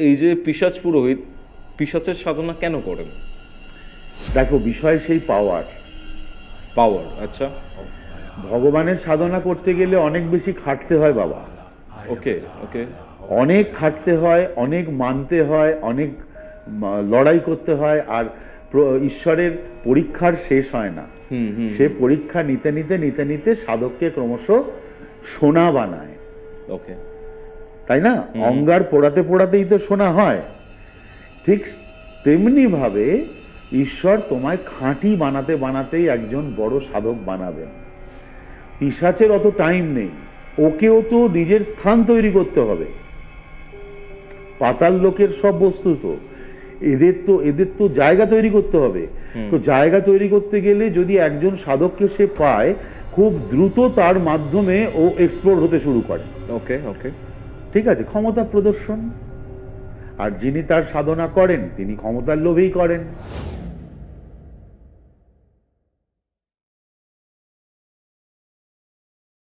এই যে পিশাচ পুরোহিত পিশাচের সাধনা কেন করেন? দেখো, বিষয় সেই পাওয়ার। পাওয়ার, আচ্ছা। ভগবানের সাধনা করতে গেলে অনেক বেশি খাটতে হয় বাবা। ওকে ওকে। অনেক খাটতে হয়, অনেক মানতে হয়, অনেক লড়াই করতে হয়। আর ঈশ্বরের পরীক্ষার শেষ হয় না। সে পরীক্ষা নিতে নিতে নিতে নিতে সাধককে ক্রমশ সোনা বানায়। ওকে, তাই না? অঙ্গার পোড়াতে পোড়াতেই তো সোনা হয়। ঠিক তেমনি ভাবে ঈশ্বর তোমায় খাঁটি বানাতে বানাতেই একজন বড় সাধক বানাবেন। পিশাচের অত টাইম নেই, ওকেও তো নিজের স্থান তৈরি করতে হবে। পাতাল লোকের সব বস্তু তো এদের তো জায়গা তৈরি করতে হবে। তো জায়গা তৈরি করতে গেলে যদি একজন সাধককে সে পায়, খুব দ্রুত তার মাধ্যমে ও এক্সপ্লোর হতে শুরু করে। ওকে ওকে, ঠিক আছে, ক্ষমতা প্রদর্শন। আর যিনি তার সাধনা করেন তিনি ক্ষমতার লোভেই করেন।